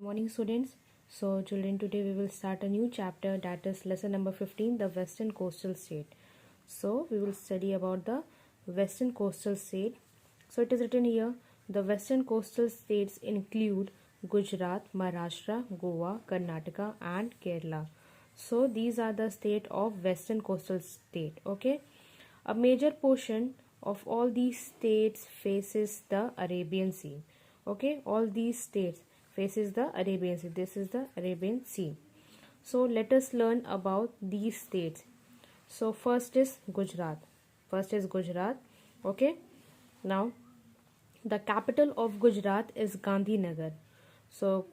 Morning students. So children, today we will start a new chapter, that is lesson number 15, the Western Coastal State. So we will study about the Western Coastal State. So it is written here, the Western Coastal States include Gujarat, Maharashtra, Goa, Karnataka and Kerala. So these are the state of Western Coastal State. Okay. A major portion of all these states faces the Arabian Sea. Okay, all these states faces the Arabian Sea. This is the Arabian Sea. So let us learn about these states. So first is Gujarat. First is Gujarat. Okay. Now the capital of Gujarat is Gandhinagar. So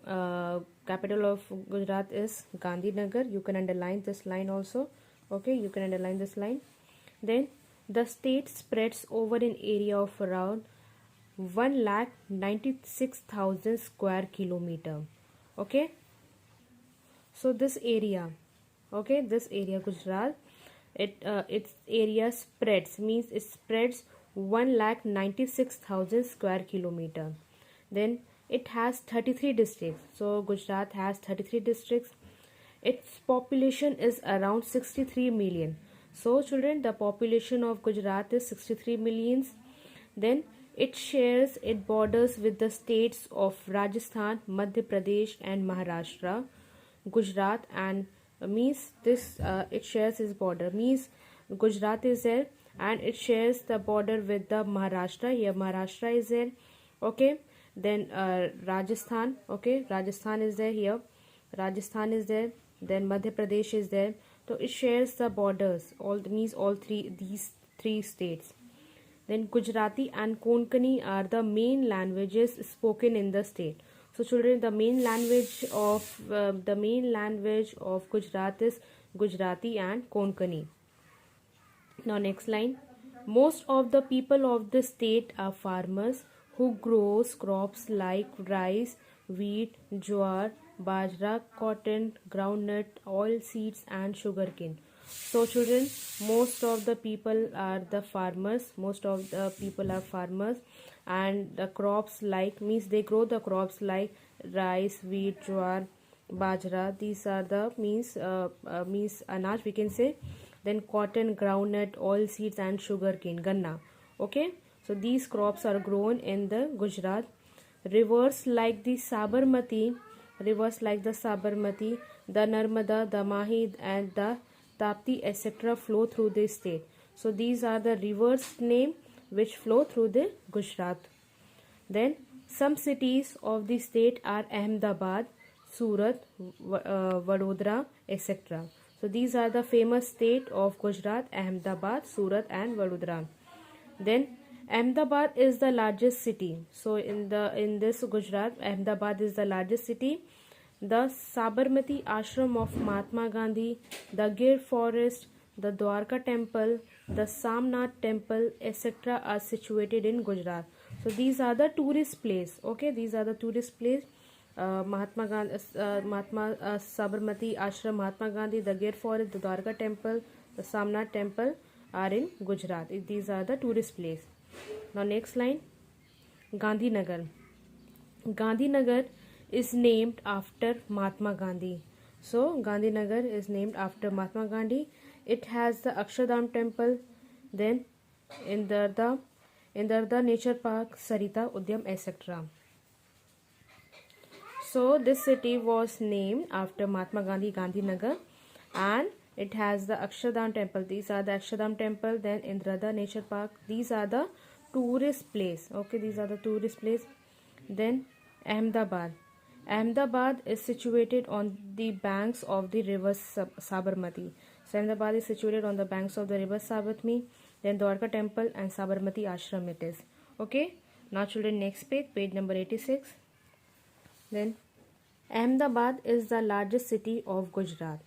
capital of Gujarat is Gandhinagar. You can underline this line also. Okay, you can underline this line. Then the state spreads over an area of around 1,96,000 square kilometer. Okay, so this area, okay, this area Gujarat, its area spreads, means it spreads 1,96,000 square kilometer. Then it has 33 districts. So Gujarat has 33 districts. Its population is around 63 million. So children, the population of Gujarat is 63 millions. Then it shares its borders with the states of Rajasthan, Madhya Pradesh and Maharashtra. Gujarat and means this it shares its border, means Gujarat is there and it shares the border with the Maharashtra. Here Maharashtra is there. Okay. Then Rajasthan. Okay, Rajasthan is there here. Rajasthan is there. Then Madhya Pradesh is there. So it shares the borders. All these three states. Then Gujarati and Konkani are the main languages spoken in the state. So children, the main language of Gujarat is Gujarati and Konkani. Now next line. Most of the people of the state are farmers who grows crops like rice, wheat, jowar, bajra, cotton, groundnut, oil seeds and sugarcane. So children, most of the people are the farmers. Most of the people are farmers, and the crops like means they grow the crops like rice, wheat, jowar, bajra. These are the means anaj we can say. Then cotton, groundnut, oil seeds and sugarcane, ganna. Okay, so these crops are grown in the Gujarat. Rivers like the Sabarmati, the Narmada, the Mahi and the Tapti etc. flow through the state. So these are the rivers name which flow through the Gujarat. Then some cities of the state are Ahmedabad, Surat, Vadodara etc. So these are the famous state of Gujarat: Ahmedabad, Surat and Vadodara. Then Ahmedabad is the largest city. So in this Gujarat, Ahmedabad is the largest city. The Sabarmati Ashram of Mahatma Gandhi, the Gir Forest, the Dwarka Temple, the Samnath Temple, etc. are situated in Gujarat. So these are the tourist place. Okay, these are the tourist place. Sabarmati Ashram, Mahatma Gandhi, the Gir Forest, the Dwarka Temple, the Samnath Temple are in Gujarat. These are the tourist place. Now next line, Gandhinagar. Gandhinagar is named after Mahatma Gandhi. So Gandhinagar is named after Mahatma Gandhi. It has the Akshardham Temple, then Indarda Nature Park, Sarita Udyam etc. So this city was named after Mahatma Gandhi, Gandhinagar, and it has the Akshardham Temple. These are the Akshardham Temple. Then Indrada Nature Park. These are the tourist place. Okay, these are the tourist place. Then Ahmedabad. Ahmedabad is situated on the banks of the river Sabarmati. So Ahmedabad is situated on the banks of the river Sabarmati. Then Dwarka Temple and Sabarmati Ashram it is. Okay. Now children, next page number 86. Then Ahmedabad is the largest city of Gujarat.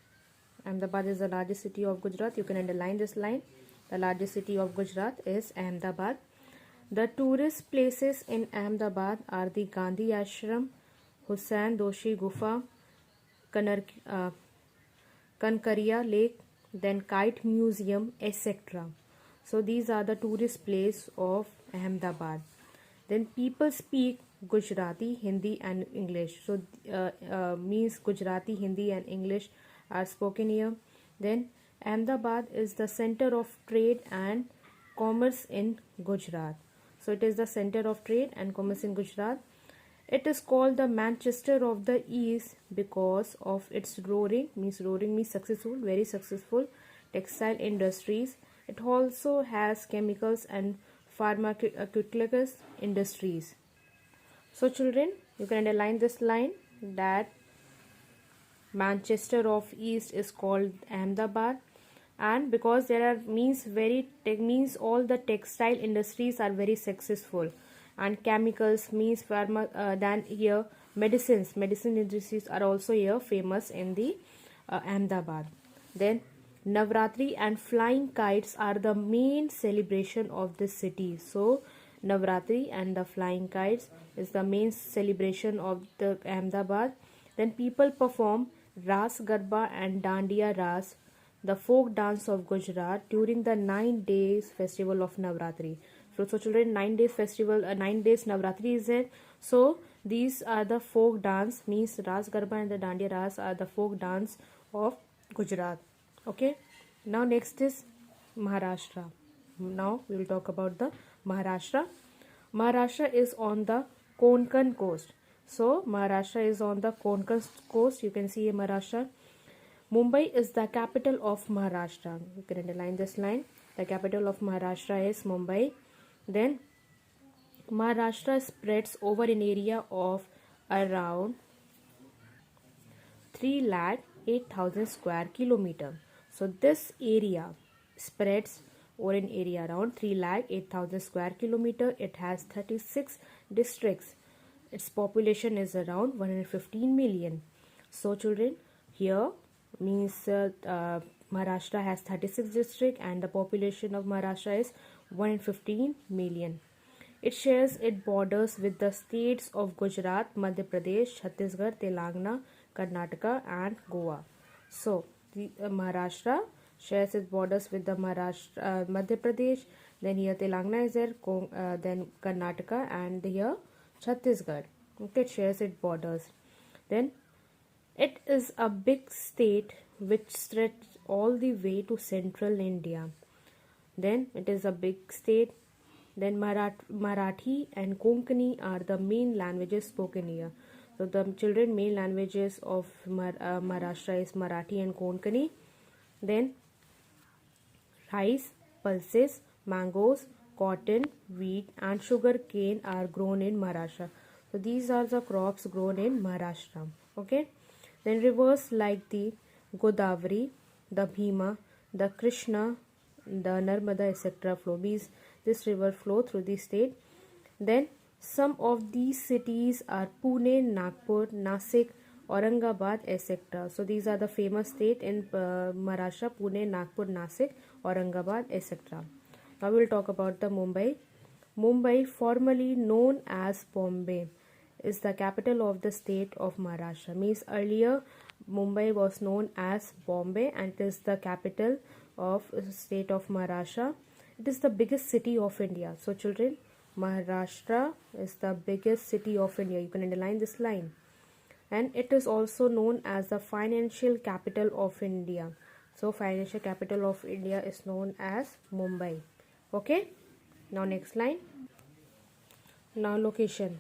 Ahmedabad is the largest city of Gujarat. You can underline this line. The largest city of Gujarat is Ahmedabad. The tourist places in Ahmedabad are the Gandhi Ashram, Hussain Doshi Gufa, Kankaria Lake, then Kite Museum, etc. So these are the tourist place of Ahmedabad. Then people speak Gujarati, Hindi and English. So means Gujarati, Hindi and English are spoken here. Then Ahmedabad is the center of trade and commerce in Gujarat. So it is the center of trade and commerce in Gujarat. It is called the Manchester of the East because of its roaring means successful, very successful textile industries. It also has chemicals and pharmaceutical industries. So children, you can underline this line that Manchester of East is called Ahmedabad, and because there are means all the textile industries are very successful, and chemicals means pharma then here medicine industries are also here famous in the Ahmedabad. Then Navratri and flying kites are the main celebration of this city. So Navratri and the flying kites is the main celebration of the Ahmedabad. Then people perform Ras Garba and Dandiya Ras, the folk dance of Gujarat, during the 9 days festival of Navratri. So children, 9 days festival, 9 days Navratri is there. So these are the folk dance, means Ras Garba and the Dandiya Ras are the folk dance of Gujarat. Okay. Now next is Maharashtra. Now we will talk about the Maharashtra. Maharashtra is on the Konkan coast. So Maharashtra is on the Konkan coast. You can see Maharashtra. Mumbai is the capital of Maharashtra. You can underline this line. The capital of Maharashtra is Mumbai. Then Maharashtra spreads over an area of around 3,08,000 square kilometer. So this area spreads over an area around 3,08,000 square kilometer. It has 36 districts. Its population is around 115 million. So children, here means Maharashtra has 36 districts and the population of Maharashtra is 115 million. It shares its borders with the states of Gujarat, Madhya Pradesh, Chhattisgarh, Telangana, Karnataka and Goa. So the Maharashtra shares its borders with the Madhya Pradesh, then here Telangana is there, then Karnataka and here Chhattisgarh. Okay, it shares its borders. Then it is a big state which stretches all the way to central India. Then it is a big state. Then Marathi and Konkani are the main languages spoken here. So the children main languages of Maharashtra is Marathi and Konkani. Then rice, pulses, mangoes, cotton, wheat and sugar cane are grown in Maharashtra. So these are the crops grown in Maharashtra. Okay. Then rivers like the Godavari, the Bhima, the Krishna, the Narmada etc. flow. This river flow through the state. Then some of these cities are Pune, Nagpur, Nasik, Aurangabad etc. So these are the famous state in Maharashtra: Pune, Nagpur, Nasik, Aurangabad etc. Now we will talk about the Mumbai. Mumbai, formerly known as Bombay, is the capital of the state of Maharashtra. Means earlier Mumbai was known as Bombay and it is the capital of state of Maharashtra. It is the biggest city of India. So children, Maharashtra is the biggest city of India. You can underline this line. And it is also known as the financial capital of India. So financial capital of India is known as Mumbai. Okay. Now next line. Now location.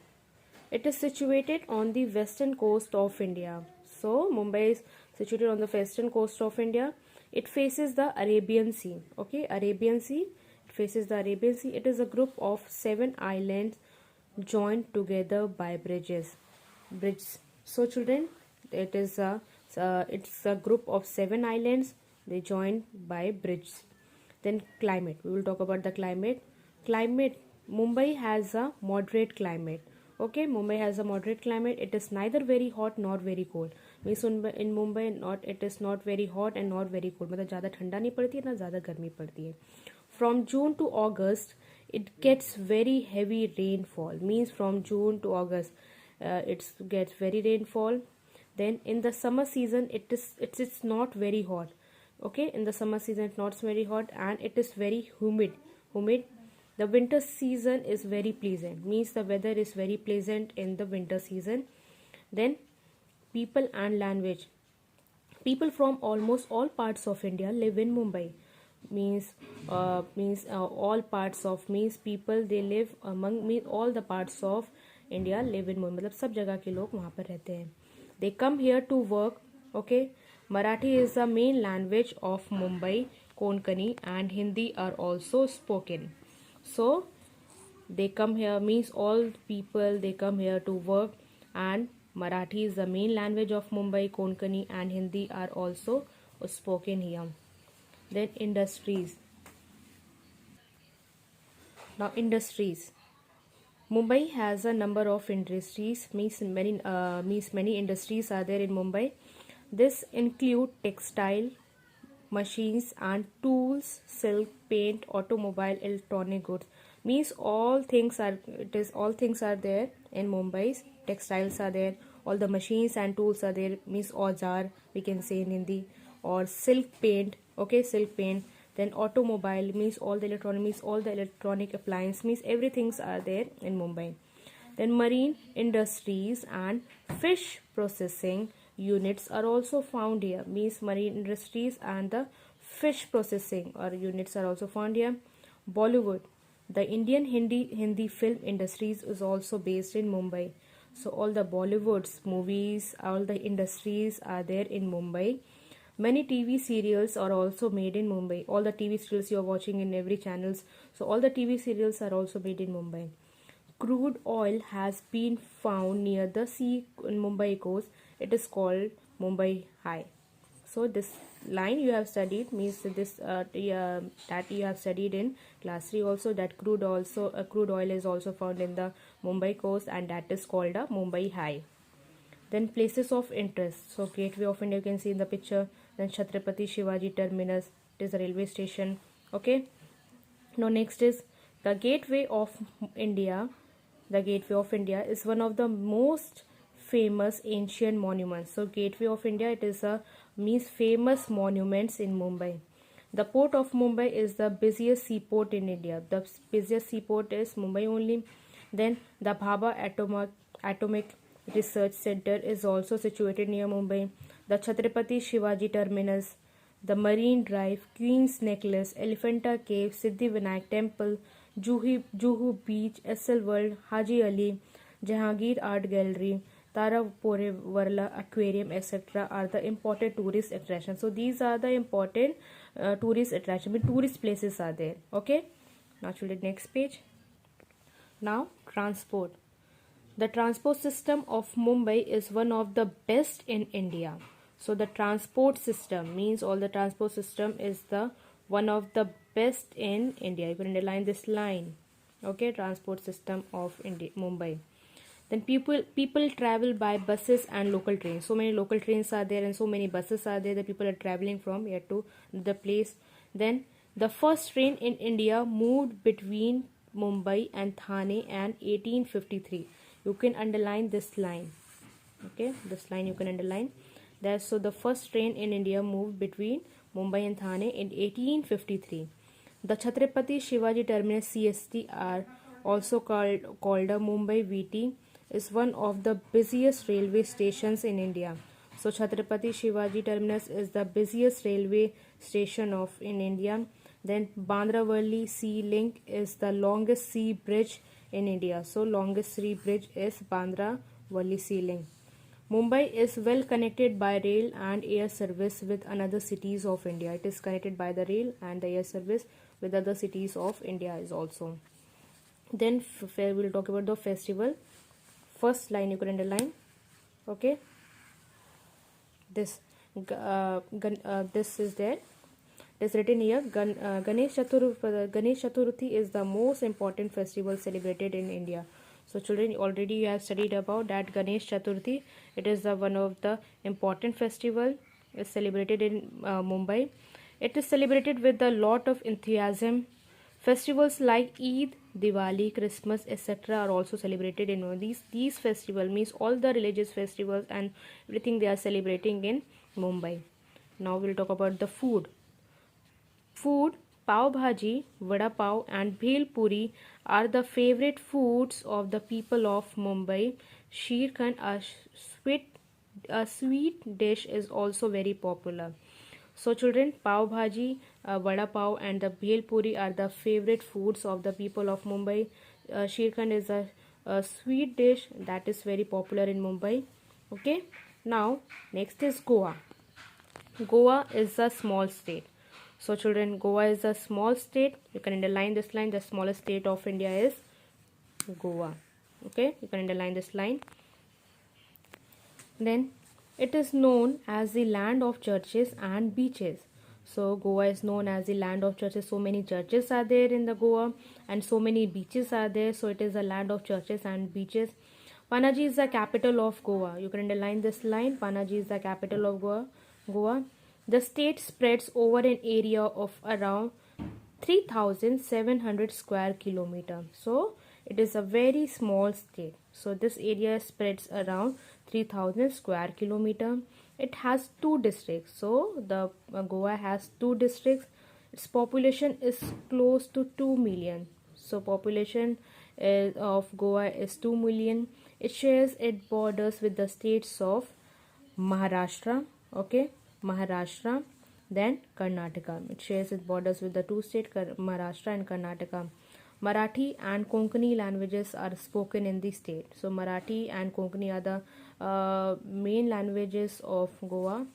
It is situated on the western coast of India. So Mumbai is situated on the western coast of India. It faces the Arabian Sea. Okay, Arabian Sea. It faces the Arabian Sea. It is a group of 7 islands joined together by bridges. So children, it's a group of 7 islands. They joined by bridges. Then climate. We will talk about the climate. Climate. Mumbai has a moderate climate. Okay, Mumbai has a moderate climate. It is neither very hot nor very cold. Means in Mumbai, it is not very hot and not very cold. मतलब ज़्यादा ठंडा नहीं पड़ती है ना ज़्यादा गर्मी पड़ती है. From June to August, it gets very heavy rainfall. Means from June to August, it gets very rainfall. Then in the summer season, it's not very hot. Okay, in the summer season, it's not very hot and it is very humid. The winter season is very pleasant, means the weather is very pleasant in the winter season. Then people and language. People from almost all parts of India live in Mumbai. Means all parts of, means people they live among, mean all the parts of India live in Mumbai, मतलब सब जगह के लोग वहाँ पर रहते हैं. They come here to work. Okay, Marathi is the main language of Mumbai, Konkani and Hindi are also spoken. So they come here, means all people they come here to work, and Marathi is the main language of Mumbai, Konkani and Hindi are also spoken here. Then industries. Now industries. Mumbai has a number of industries, means many industries are there in Mumbai. This include textile, machines and tools, silk, paint, automobile, electronic goods. Means all things are there in Mumbai. Textiles are there, all the machines and tools are there, means औजार we can say in Hindi, or silk paint. Okay, silk paint. Then automobile means all the electronic appliance, means everything's are there in Mumbai. Then marine industries and fish processing units are also found here, means marine industries and the fish processing or units are also found here. Bollywood, the Indian Hindi film industries is also based in Mumbai. So all the Bollywood's movies, all the industries are there in Mumbai. Many TV serials are also made in Mumbai. All the TV serials you are watching in every channels, so all the TV serials are also made in Mumbai. Crude oil has been found near the sea in Mumbai coast. It is called Mumbai High. So this line you have studied, means this that you have studied in class 3 also, that crude oil is also found in the Mumbai coast, and that is called a Mumbai High. Then places of interest. So Gateway of India you can see in the picture. Then Chhatrapati Shivaji Terminus, it is a railway station. Okay. Now next is the Gateway of India. The Gateway of India is one of the most famous ancient monuments. So Gateway of India, it is a means famous monuments in Mumbai. The port of Mumbai is the busiest seaport in India. The busiest seaport is Mumbai only. Then the Bhabha Atomic Research Center is also situated near Mumbai. The Chhatrapati Shivaji Terminus, the Marine Drive, Queen's Necklace, Elephanta Cave, Siddhivinayak Temple, Juhu Beach, SL World, Haji Ali, Jahangir Art Gallery, Tarapore Varla Aquarium, etc. are the important tourist attractions. So these are the important tourist attractions. Tourist places are there. Okay. Now to the next page. Now transport. The transport system of Mumbai is one of the best in India. So the transport system, means all the transport system is the one of the best in India. You can underline this line. Okay, transport system of India, Mumbai. Then people travel by buses and local trains. So many local trains are there and so many buses are there. The people are traveling from here to the place. Then the first train in India moved between Mumbai and Thane and 1853. You can underline this line. Okay, this line you can underline. That's so the first train in India moved between Mumbai and Thane in 1853. The Chhatrapati Shivaji Terminus CST are also called a Mumbai VT, is one of the busiest railway stations in India. So Chhatrapati Shivaji Terminus is the busiest railway station in India. Then Bandra Worli Sea Link is the longest sea bridge in India. So longest sea bridge is Bandra Worli Sea Link. Mumbai is well connected by rail and air service with another cities of India. It is connected by the rail and the air service with other cities of India is also. Then we will talk about the festival. First line you can underline. Okay. This is there. It is written here. Ganesh Chaturthi is the most important festival celebrated in India. So children, already you have studied about that Ganesh Chaturthi. It is the one of the important festival. It's celebrated in Mumbai. It is celebrated with a lot of enthusiasm. Festivals like Eid, Diwali, Christmas, etc. are also celebrated in these festivals. Means all the religious festivals and everything they are celebrating in Mumbai. Now we'll talk about the food. Food Pav Bhaji, Vada Pav, and Bhel Puri are the favorite foods of the people of Mumbai. Sheer Khand, a sweet dish, is also very popular. So, children, Pav Bhaji, Vada Pav, and the Bhel Puri are the favorite foods of the people of Mumbai. Sheer Khand is a sweet dish that is very popular in Mumbai. Okay, now next is Goa. Goa is a small state. So, children, Goa is a small state. You can underline this line. The smallest state of India is Goa. Okay, you can underline this line. Then, it is known as the land of churches and beaches. So, Goa is known as the land of churches. So many churches are there in the Goa, and so many beaches are there. So, it is a land of churches and beaches. Panaji is the capital of Goa. You can underline this line. Panaji is the capital of Goa. The state spreads over an area of around 3,700 square kilometer. So it is a very small state. So this area spreads around 3,000 square kilometer. It has two districts. So the Goa has two districts. Its population is close to 2 million. So population of Goa is 2 million. It shares its borders with the states of Maharashtra, okay, Maharashtra, then Karnataka. It shares its borders with the two states, Maharashtra and Karnataka. Marathi and Konkani languages are spoken in the state. So Marathi and Konkani are the main languages of Goa.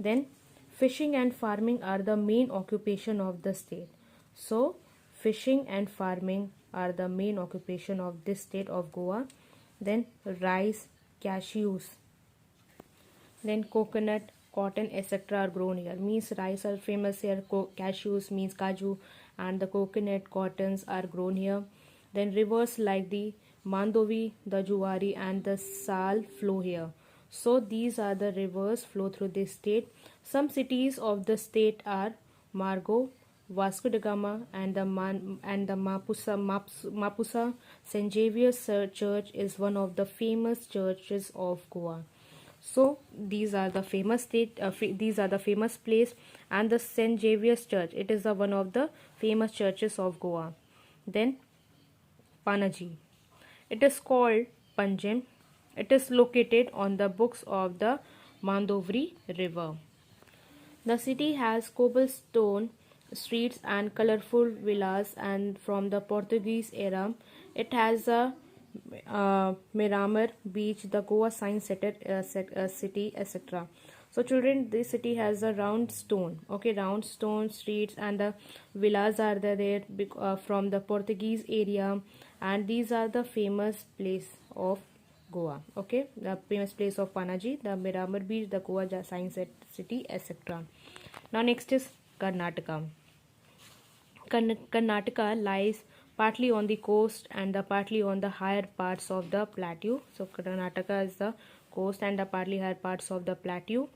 Then fishing and farming are the main occupation of the state. So fishing and farming are the main occupation of this state of Goa. Then rice, cashews, then coconut, cotton, etc. are grown here. Means rice are famous here, cashews means kaju, and the coconut, cottons are grown here. Then rivers like the Mandovi, the Juari, and the Sal flow here. So these are the rivers flow through this state. Some cities of the state are Margo, Vasco da Gama, and the Mapusa. St. Xavier's Church is one of the famous churches of Goa. So these are the famous these are the famous place, and the St. Xavier's Church, it is one of the famous churches of Goa. Then Panaji, it is called Panjim. It is located on the banks of the Mandovi River. The city has cobblestone streets and colorful villas, and from the Portuguese era it has a Miramar beach, the Goa Science City, etc. So children, this city has a round stone, okay, round stone streets, and the villas are there from the Portuguese area, and these are the famous place of Goa, okay, the famous place of Panaji, the Miramar beach, the Goa Science City, etc. Now next is Karnataka. Karnataka lies partly on the coast and partly on the higher parts of the plateau. So Karnataka is the coast and the partly higher parts of the plateau.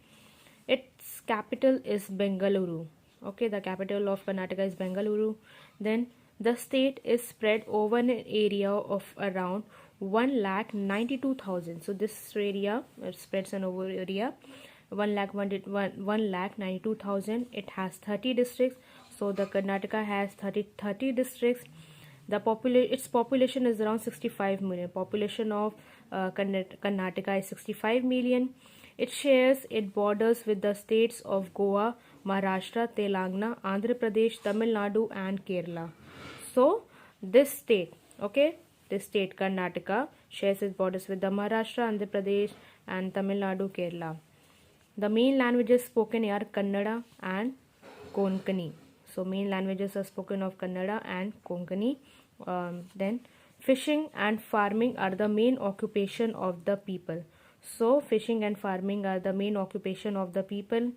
Its capital is Bengaluru. Okay, the capital of Karnataka is Bengaluru. Then the state is spread over an area of around 1,92,000. So this area spreads an over area 1,92,000. It has 30 districts. So the Karnataka has 30 districts. Its population is around 65 million. Population of Karnataka is 65 million. It shares its borders with the states of Goa, Maharashtra, Telangana, Andhra Pradesh, Tamil Nadu, and Kerala. So this state, okay, this state Karnataka shares its borders with the Maharashtra, Andhra Pradesh, and Tamil Nadu, Kerala. The main languages spoken are Kannada and Konkani. So main languages are spoken of Kannada and Konkani. Then fishing and farming are the main occupation of the people. So fishing and farming are the main occupation of the people.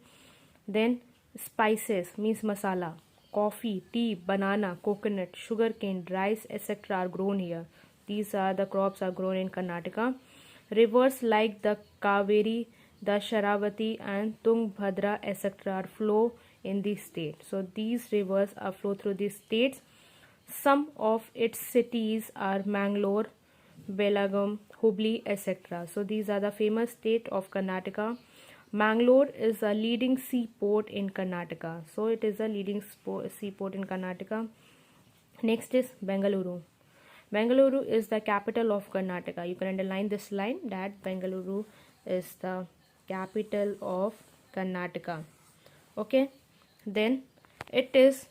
Then spices means masala, coffee, tea, banana, coconut, sugarcane, rice, etc. are grown here. These are the crops are grown in Karnataka. Rivers like the Kaveri, the Sharavati, and Tungbhadra, etc. flow in the state. So these rivers are flow through these states. Some of its cities are Mangalore, Belagaum, Hubli, etc. So these are the famous state of Karnataka. Mangalore is a leading seaport in Karnataka. So it is a leading seaport in Karnataka. Next is Bengaluru. Bengaluru is the capital of Karnataka. You can underline this line that Bengaluru is the capital of Karnataka. Okay. Then it is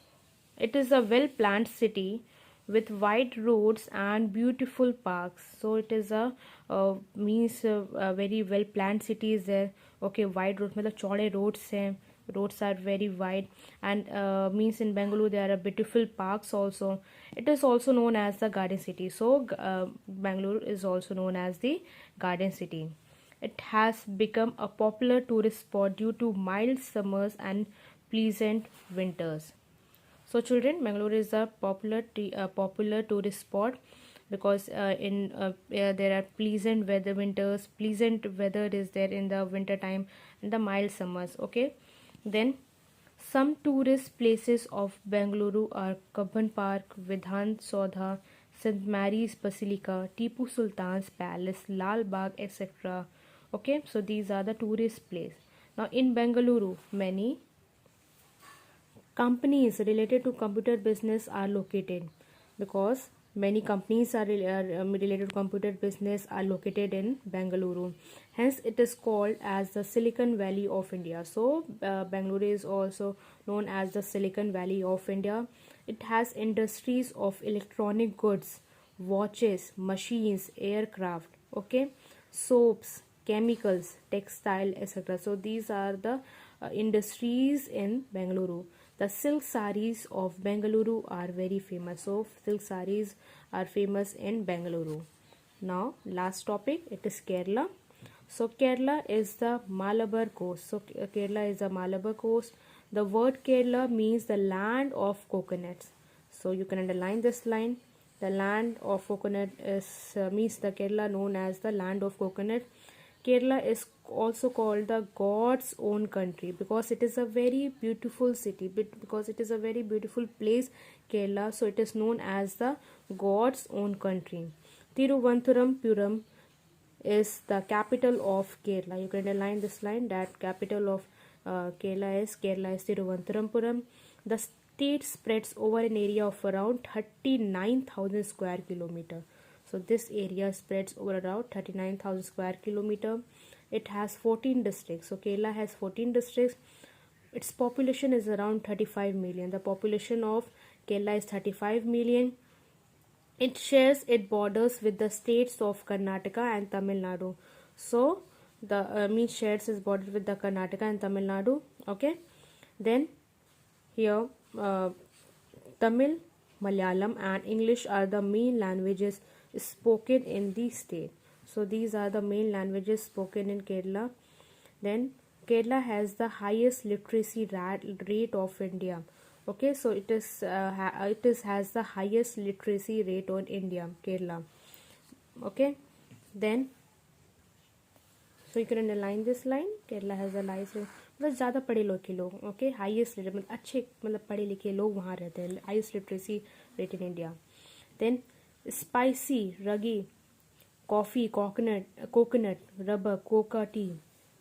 a well planned city with wide roads and beautiful parks. So it is a a very well planned city is there. Okay, wide roads मतलब चौड़े roads हैं, roads are very wide, and means in Bangalore there are beautiful parks also. It is also known as the garden city. So Bangalore is also known as the garden city. It has become a popular tourist spot due to mild summers and pleasant winters. So children, Bangalore is a popular tourist spot because there are pleasant weather winters. Pleasant weather is there in the winter time and the mild summers. Okay, then some tourist places of Bengaluru are Kabban Park, Vidhan Saudha, St. Mary's Basilica, Tipu Sultan's Palace, Lal Bagh, etc. Okay, so these are the tourist places. Now in Bengaluru, many companies related to computer business are located because many companies are related to computer business are located in Bengaluru. Hence, it is called as the Silicon Valley of India. So, Bangalore is also known as the Silicon Valley of India. It has industries of electronic goods, watches, machines, aircraft, okay, soaps, chemicals, textile, etc. So, these are the industries in Bengaluru. The silk saris of Bengaluru are very famous. So silk saris are famous in Bengaluru. Now last topic, it is Kerala. So Kerala is the Malabar coast. So Kerala is the Malabar coast. The word Kerala means the land of coconuts. So you can underline this line. The land of coconut is means the Kerala known as the land of coconut. Kerala is also called the God's own country because it is a very beautiful city, because it is a very beautiful place, Kerala, so it is known as the God's own country. Thiruvananthapuram is the capital of Kerala. You can underline this line that capital of Kerala is Thiruvananthapuram. The state spreads over an area of around 39,000 square kilometer. So this area spreads over around 39,000 square kilometer. It has 14 districts. So Kerala has 14 districts. Its population is around 35 million. The population of Kerala is 35 million. It shares its borders with the states of Karnataka and Tamil Nadu. So the means shares its border with the Karnataka and Tamil Nadu. Okay. Then here Tamil, Malayalam and English are the main languages spoken in the state. So these are the main languages spoken in Kerala. Then Kerala has the highest literacy rate of India. Okay, so it has the highest literacy rate on India, Kerala. Okay, then so you can underline this line. Kerala has the highest, मतलब ज़्यादा पढ़े लिखे लोग, okay, highest rate मतलब अच्छे मतलब पढ़े लिखे लोग वहाँ रहते हैं, highest literacy rate in India. Then spicy, ragi, coffee, coconut, rubber, coca, tea,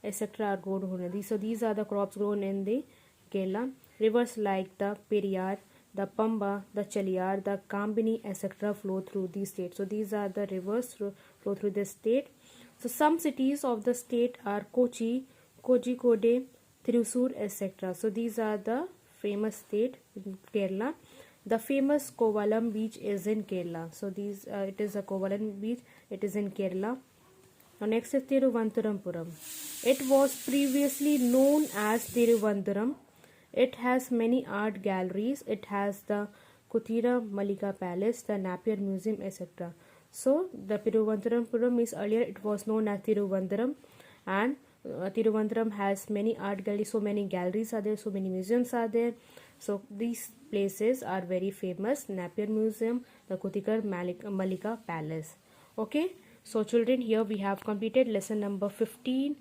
etc. are grown. So these are the crops grown in the Kerala. Rivers like the Periyar, the Pamba, the Chaliyar, the Kambini, etc. flow through the state. So these are the rivers flow through the state. So some cities of the state are Kochi, Kozhikode, Thrissur, etc. So these are the famous state in Kerala. The famous Kovalam beach is in Kerala. So it is a Kovalam beach. It is in Kerala. Now next is Thiruvananthapuram. It was previously known as Thiruvananthapuram. It has many art galleries. It has the Kuthira Malika Palace, the Napier Museum, etc. So the Thiruvananthapuram is earlier it was known as Thiruvananthapuram, and Thiruvananthapuram has many art galleries. So many galleries are there. So many museums are there. So these places are very famous: Napier Museum, the Kuthikar Malika Palace. Okay, so children, here we have completed lesson number 15.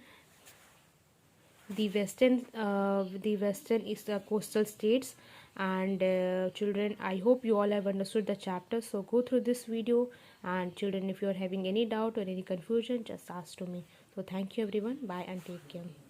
The western is the coastal states, and children, I hope you all have understood the chapter. So go through this video, and children, if you are having any doubt or any confusion, just ask to me. So thank you everyone. Bye and take care.